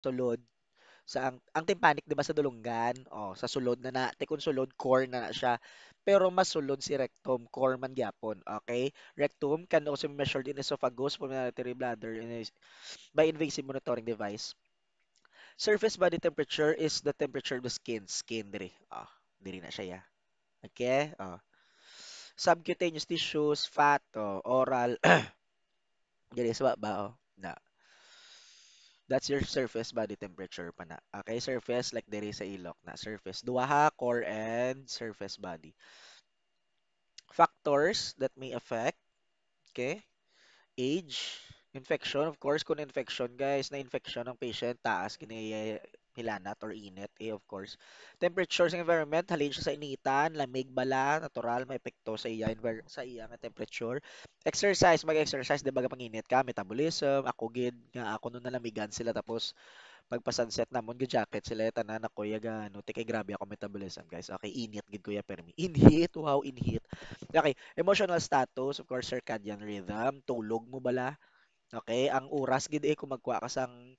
sulod sa ang timpanic 'di ba sa dulunggan, sa sulod na kung sulod core na siya. Pero mas sulod si rectum, core man gyapon, okay? Rectum can also be measured in esophagus, pulmonary bladder, by invasive monitoring device. Surface body temperature is the temperature of the skin diri. Diri na siya ya. Okay? Subcutaneous tissues, fat, oral, diri sa baba, na. That's your surface body temperature pa na. Okay, surface like diri sa ilok na surface. Duha ha, core and surface body. Factors that may affect, okay? Age, infection, of course, kung infection, guys, na infection ng patient, taas, kini hilanat or init, of course. Temperature sa environment, halin siya sa initan, lamig bala, natural, may epekto sa sa iya nga temperature. Exercise, mag-exercise, di ba kapag init ka, metabolism, ako gid, nga ako nun nalamigan sila, tapos pagpa-sunset namon gi-jacket sila tanan ako yaga ano tikay grabe ako metabolism guys. Okay, init gid kuya permi. Inhit, wow, inhit. Okay, emotional status, of course, circadian rhythm, tulog mo bala. Okay, ang oras gid kung magkuha ka sang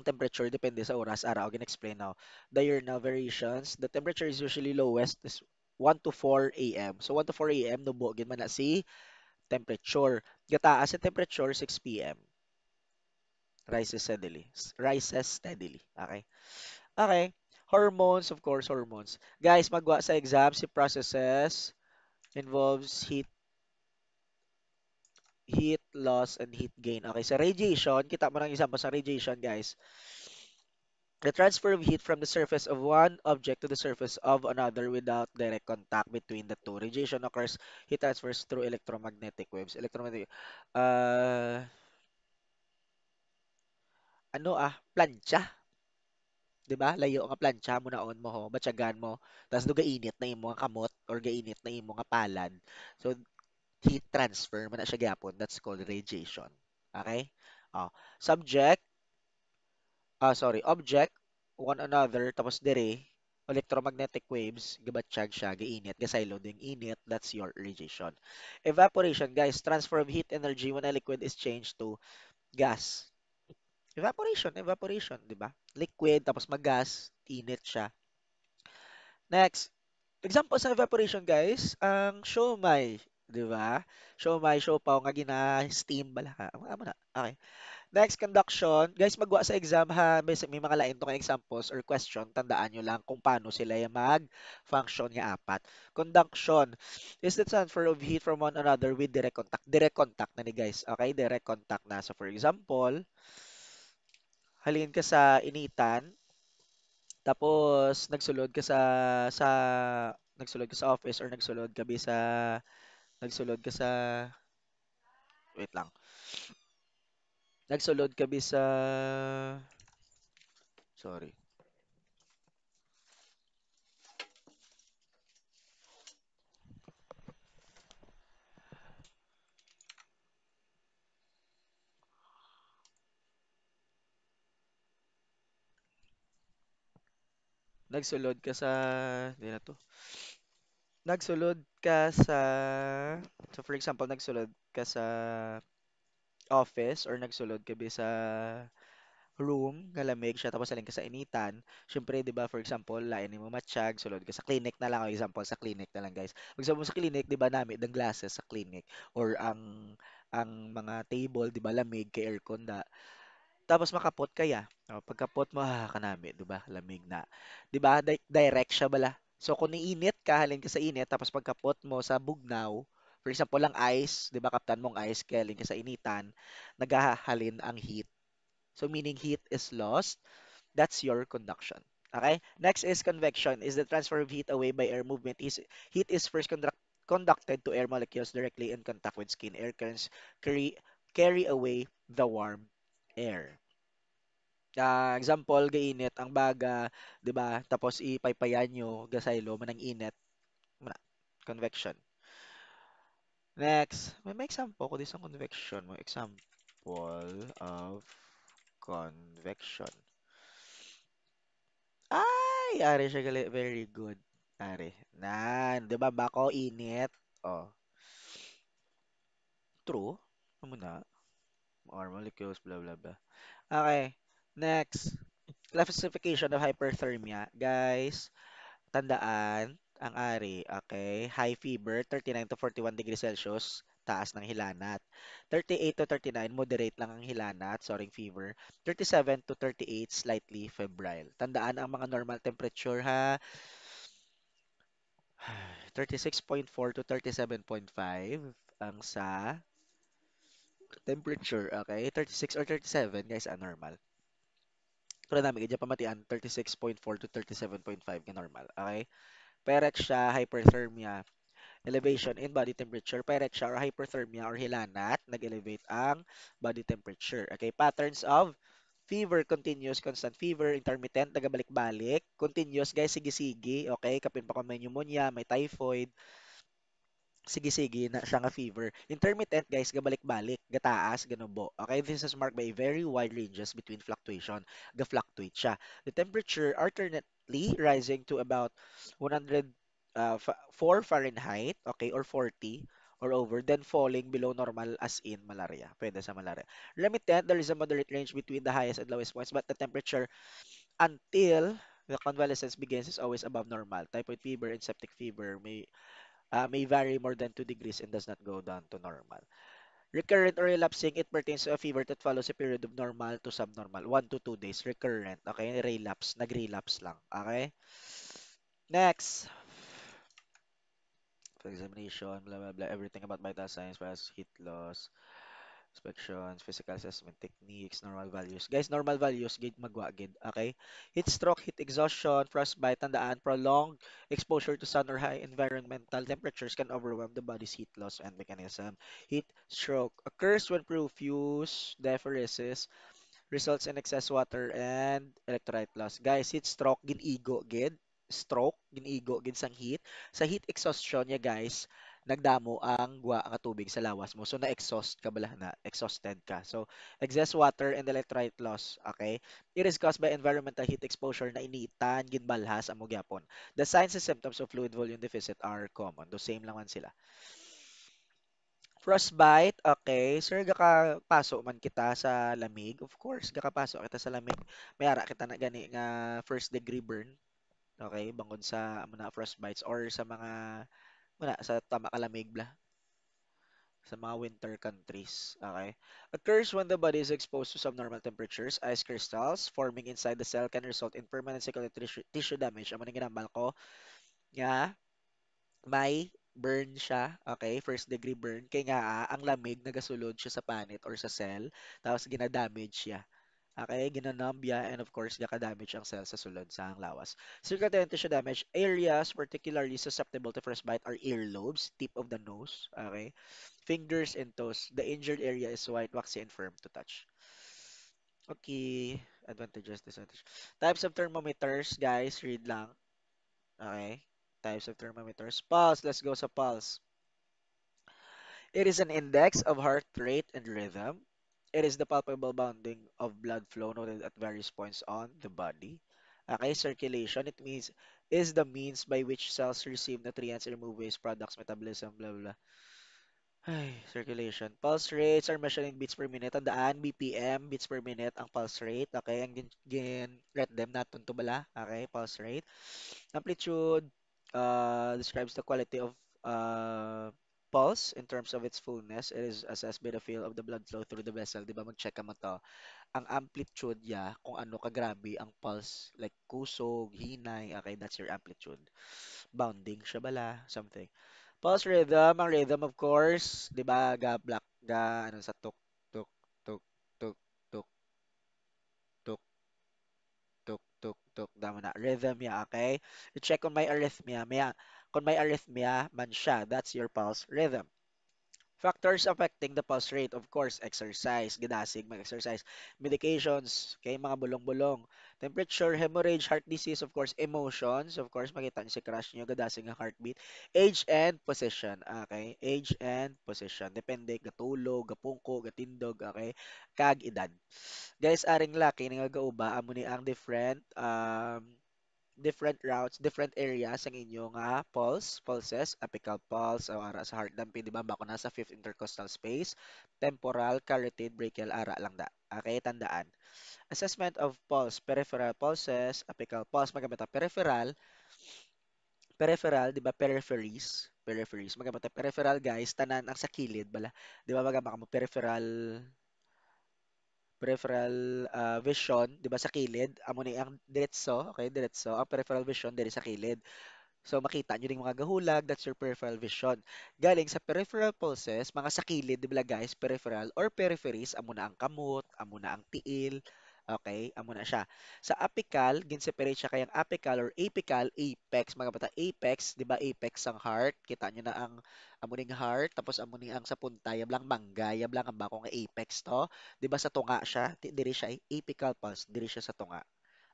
temperature depende sa oras ara og explain now. Diurnal variations, the temperature is usually lowest is 1 to 4 a.m. So 1 to 4 a.m. nubo gid man na si temperature. Gataas sa temperature 6 p.m. Rises steadily. Okay. Okay. Hormones, of course, hormones. Guys, magwa sa exam, si processes involves heat loss and heat gain. Okay, sa radiation, kita mo ng example sa radiation, guys. The transfer of heat from the surface of one object to the surface of another without direct contact between the two. Radiation occurs, heat transfers through electromagnetic waves. Uh, plancha. 'Di ba? Layo nga plancha mo naon mo ho, batyagan mo. Tas do gainit na imo nga kamot or gainit na imo nga palad. So heat transfer man na siya gyapon. That's called radiation. Okay? Subject, object, one another, tapos dire, electromagnetic waves, gabatsyag siya, gainit, gasaylo ding init, that's your radiation. Evaporation, guys, transfer of heat energy when a liquid is changed to gas. Evaporation, di ba? Liquid, tapos mag-gas, init siya. Next, example sa evaporation, guys, ang siomai, di ba? Siomai, siopaw nga gina-steam bala. Amo na. Okay. Next, conduction. Guys, magwa sa exam ha, may mga lain tong examples or question, tandaan nyo lang kung paano sila yung mag-function nga apat. Conduction is the transfer of heat from one another with direct contact. Direct contact na ni guys. Okay, direct contact na. So for example, halin ka sa initan, tapos sa nagsulod ka sa office or nagsulod ka sa wait lang. Nagsulod ka bi sa sorry. Nagsulod ka sa di na to. Nagsulod ka sa so for example, nagsulod ka sa office or nagsulod ka bi sa room nga lamig siya tapos alin ka sa initan. Syempre, 'di ba, for example, lain mo matiyag, sulod ka sa clinic na lang, example sa clinic na lang, guys. Pag mo sa clinic, 'di ba, nami ng glasses sa clinic or ang mga table, 'di ba, lamig kay aircon da. Tapos makapot kaya. Pagkapot mo, kanami, 'di ba? Lamig na. 'Di ba? Direct siya bala. So kung niinit ka, halin ka sa init, tapos pagkapot mo sa bugnaw, for example, lang ice, 'di ba? Kaptan mong ice, kaya halin ka sa initan, naghahalin ang heat. So meaning heat is lost. That's your conduction. Okay? Next is convection. Is the transfer of heat away by air movement. Heat is first conducted to air molecules directly in contact with skin. Air currents carry, carry away the warm air. Example, gainit ang baga, 'di ba? Tapos ipaypayan nyo, gasaylo manang init, Muna, convection. Next, may example ko din sa convection mo. Example of convection. Ay, ari siya gali. Very good. Ari. Nan, 'di ba bako init? Oh, true. Ano na? Or molecules, blah blah blah. Okay. Next, classification of hyperthermia. Guys, tandaan ang ari, okay? High fever, 39 to 41 degrees Celsius, taas ng hilanat. 38 to 39, moderate lang ang hilanat, soaring fever. 37 to 38, slightly febrile. Tandaan ang mga normal temperature ha. 36.4 to 37.5 ang sa temperature, okay? 36 or 37, guys, normal. Pero namin, ganyan pamatian, 36.4 to 37.5 ka normal, okay? Pyrexia, hyperthermia, elevation in body temperature. Pyrexia or hyperthermia or hilanat, nag-elevate ang body temperature. Okay, patterns of fever, continuous, constant fever, intermittent, nagabalik-balik, continuous, guys, sige-sige, okay, kapin pa kung may pneumonia, may typhoid, sige-sige na siya nga fever. Intermittent, guys, gabalik-balik, gataas, ganubo. Okay, this is marked by very wide ranges between fluctuation. Ga-fluctuate siya. The temperature alternately rising to about 100 4 Fahrenheit, okay, or 40 or over, then falling below normal as in malaria. Pwede sa malaria. Limited, there is a moderate range between the highest and lowest points, but the temperature until the convalescence begins is always above normal. Typhoid fever and septic fever may vary more than 2 degrees and does not go down to normal. Recurrent or relapsing, it pertains to a fever that follows a period of normal to subnormal. 1 to 2 days. Recurrent. Okay? Relapse. Nag-relapse lang. Okay? Next. For examination, blah, blah, blah. Everything about vital signs, plus heat loss, inspections, physical assessment techniques, normal values. Guys, normal values, gid magwagid, okay? Heat stroke, heat exhaustion, frostbite, tandaan, prolonged exposure to sun or high environmental temperatures can overwhelm the body's heat loss and mechanism. Heat stroke occurs when profuse diaphoresis results in excess water and electrolyte loss. Guys, heat stroke, ginigo, gid. Stroke, ginigo, gid sang heat. Sa heat exhaustion niya, guys, nagdamo ang gwa nga tubig sa lawas mo. So, na-exhaust ka bala na. Exhausted ka. So, excess water and electrolyte loss. Okay? It is caused by environmental heat exposure na initan, ginbalhas, amo gyapon. The signs and symptoms of fluid volume deficit are common. The same lang man sila. Frostbite, okay. Sir, gakapaso man kita sa lamig. Of course, gakapaso kita sa lamig. May ara kita na gani nga first degree burn. Okay, bangod sa amo na frostbites or sa mga muna sa tama kalamig bla sa mga winter countries. Okay. Occurs when the body is exposed to subnormal temperatures. Ice crystals forming inside the cell can result in permanent circulatory tissue damage. Amo na ginambal ko nga may burn siya, okay? First degree burn. Kaya nga, ang lamig nagasulod siya sa panit or sa cell, tapos ginadamage siya. Okay, ginanumb siya, and of course, gaka-damage ang cell sa sulod sa ang lawas. Circulatory tissue damage areas particularly susceptible to frostbite are earlobes, tip of the nose, okay? Fingers and toes. The injured area is white, waxy, and firm to touch. Okay, advantages, disadvantages. Types of thermometers, guys, read lang. Okay, types of thermometers. Pulse, let's go sa pulse. It is an index of heart rate and rhythm. It is the palpable bounding of blood flow noted at various points on the body. Okay, circulation, it means is the means by which cells receive nutrients, remove waste products, metabolism, blah, blah, blah. Ay, circulation. Pulse rates are measured in beats per minute. Tandaan, BPM, beats per minute, ang pulse rate. Okay, ang rate them natin to bala. Okay, pulse rate. Amplitude describes the quality of pulse in terms of its fullness. It is assessed by the feel of the blood flow through the vessel. Di ba mag-check ka mo to? Ang amplitude ya, kung ano kagrabe ang pulse, like kusog, hinay, okay, that's your amplitude. Bounding siya bala, something. Pulse rhythm, ang rhythm of course, di ba, black, ano sa tuk, tuk, tuk, tuk, tuk, tuk, tuk, tuk, tuk, dama na. Rhythm ya, okay? I-check kung may arrhythmia, kung may arrhythmia man siya, that's your pulse rhythm. Factors affecting the pulse rate, of course, exercise, gidasig, mag-exercise, medications, kay mga bulong-bulong, temperature, hemorrhage, heart disease, of course, emotions, of course, makita niyo si crush niyo, gadasig ang heartbeat, age and position, okay? Age and position, depende, gatulog, gapungko, gatindog, okay? Kag edad. Guys, aring laki nga gauba, amo ni ang different routes, different areas ang inyong pulses, apical pulse, o ara sa heart dampi, di ba? Bako nasa fifth intercostal space, temporal, carotid, brachial, ara lang da. Okay, tandaan. Assessment of pulse, peripheral pulses, apical pulse, magamit ang peripheral, peripheral, di ba, peripheries, peripheries, magamit ang peripheral, guys, tanan ang sa kilid, bala, di ba, magamit mo peripheral, vision, di ba, sa kilid, amo ni ang diretso, okay, diretso, ang peripheral vision, diri sa kilid. So makita nyo yung mga gahulag, that's your peripheral vision. Galing sa peripheral pulses, mga sa kilid, di ba guys, peripheral or peripheries, amo na ang kamot, amo na ang tiil, okay, amo na siya. Sa apical, gin-separate siya kayang apical or apical, apex, mga bata, apex, di ba apex ang heart, kita nyo na ang amo ning heart, tapos amo ning ang sa punta, yablang mangga, yablang ang bako nga apex to, di ba sa tunga siya, diri siya, apical pulse, diri siya sa tunga.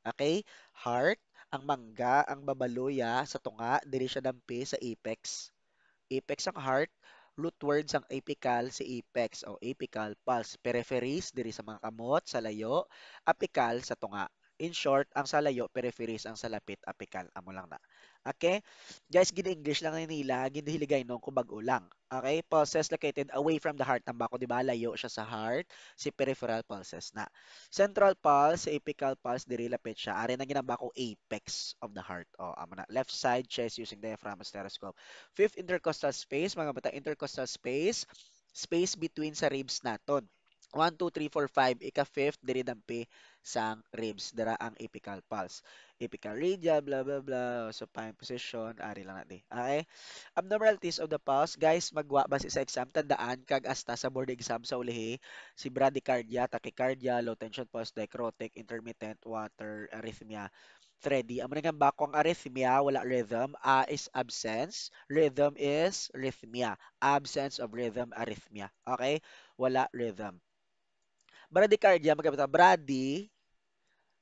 Okay? Heart, ang mangga, ang babaluya sa tunga, diri siya dampi sa apex. Apex ang heart, root words ang apical si apex o apical pulse. Peripheries, diri sa mga kamot, sa layo, apical sa tunga. In short, ang sa layo, peripheries, ang sa lapit, apical. Amo lang na. Okay? Guys, gin-English lang ni nila, ginhiligay nung kubag ulang. Okay? Pulses located away from the heart. Ang bako, di ba? Layo siya sa heart. Si peripheral pulses na. Central pulse, apical pulse, diri lapit siya. Ari na ginamba ko apex of the heart. O, amo na. Left side chest using diaphragm as stethoscope. Fifth intercostal space, mga bata, intercostal space, space between sa ribs naton. 1, 2, 3, 4, 5, ika-fifth, diri dampi sang ribs. Dara ang apical pulse. Apical radial, blah, blah, blah. Supine position, ari lang natin. Okay? Abnormalities of the pulse, guys, magwa base sa exam, tandaan, kag asta sa board exam sa ulihi, si bradycardia, tachycardia, low tension pulse, dichrotic, intermittent, water, arrhythmia, 3D. Amo nga ba kung arrhythmia, wala rhythm, A is absence, rhythm is rhythmia. Absence of rhythm, arrhythmia. Okay? Wala rhythm. Bradycardia, magkabita, brady,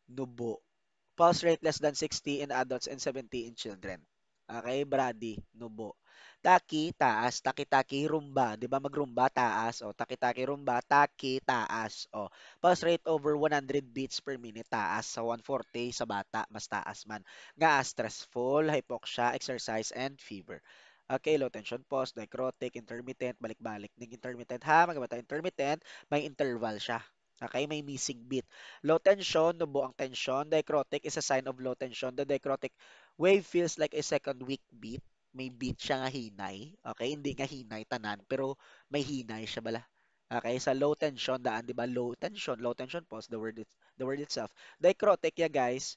nubo. Pulse rate less than 60 in adults and 70 in children. Okay, Brady, nubo. Taki, taas. Taki-taki, rumba. Di ba magrumba, taas. O, taki-taki, rumba. Taki, taas. O, pulse rate over 100 beats per minute, taas. Sa 140 sa bata, mas taas man. Nga, stressful, hypoxia, exercise, and fever. Okay, low tension pulse, necrotic, intermittent, balik-balik. Ning intermittent ha, mga bata intermittent, may interval siya. Okay, may missing beat. Low tension, nubo ang tension. Dichrotic is a sign of low tension. The dichrotic wave feels like a second weak beat. May beat siya nga hinay. Okay, hindi nga hinay tanan, pero may hinay siya bala. Okay, sa low tension daan, di ba? Low tension pulse, the word itself. Dichrotic ya guys,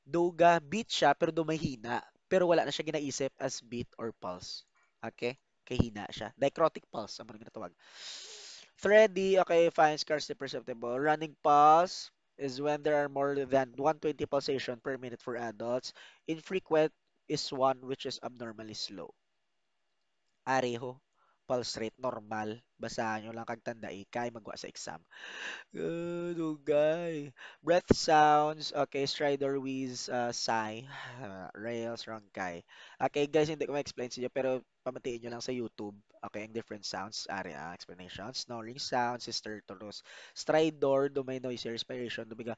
duga beat siya pero dumahina, pero wala na siya ginaisip as beat or pulse. Okay? Kahina siya. Dichrotic pulse, ang mga ginatawag. Thready, okay, fine, scarcely perceptible. Running pulse is when there are more than 120 pulsation per minute for adults. Infrequent is one which is abnormally slow. Areho, pulse rate normal. Basahan nyo lang kag tandai kay magwa sa exam. Dugay. Breath sounds, okay, stridor, wheeze, sigh, rails, rongkai. Okay, guys, hindi ko ma-explain sa inyo, pero pamatiin nyo lang sa YouTube. Okay, ang different sounds, area, explanation. Snoring sound, sister, toros. Stridor, dumay noisy respiration, dumiga.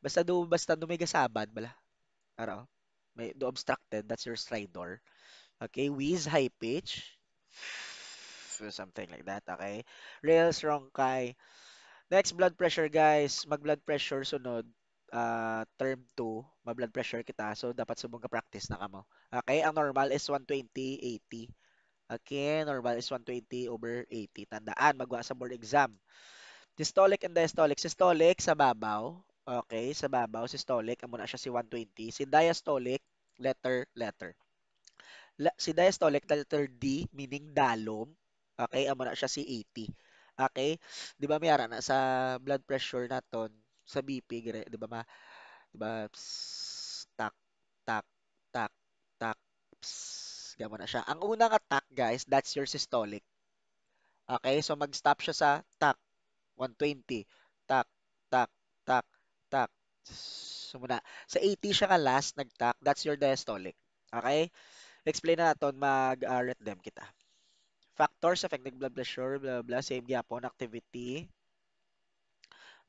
Basta dumiga sabad, bala. Araw. May, do obstructed, that's your stridor. Okay, wheeze, high pitch. Something like that, okay? Rails, rongkai. Next, blood pressure, guys. Mag-blood pressure sunod. Term 2, ma-blood pressure kita. So, dapat subong ka-practice na kamo. Okay, ang normal is 120/80. Okay, normal is 120 over 80. Tandaan, magwa sa board exam. Systolic and diastolic. Systolic sa babaw. Okay, sa babaw, systolic. Amo na siya si 120. Si diastolic, letter. Si diastolic, letter D, meaning dalom. Okay, amo na siya si 80. Okay? Di ba mayara na sa blood pressure naton sa BP, di ba di ba, tak, tak, tak, tak, gamo na siya. Ang unang attack, guys, that's your systolic. Okay? So, mag-stop siya sa tak, 120. Tak, tak, tak, tak. So, muna. Sa 80 siya ka last nag-tak, that's your diastolic. Okay? Explain na naton mag-rhythm kita. Factors affecting blood pressure, blah, blah, same gyapon, activity,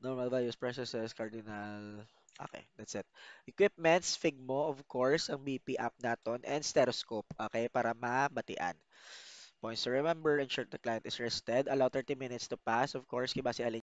normal values, processes, cardinal. Okay, that's it. Equipments, Figmo, of course, ang BP app naton, and stethoscope, okay, para mabatian. points to remember. Ensure the client is rested. Allow 30 minutes to pass. Of course, kay base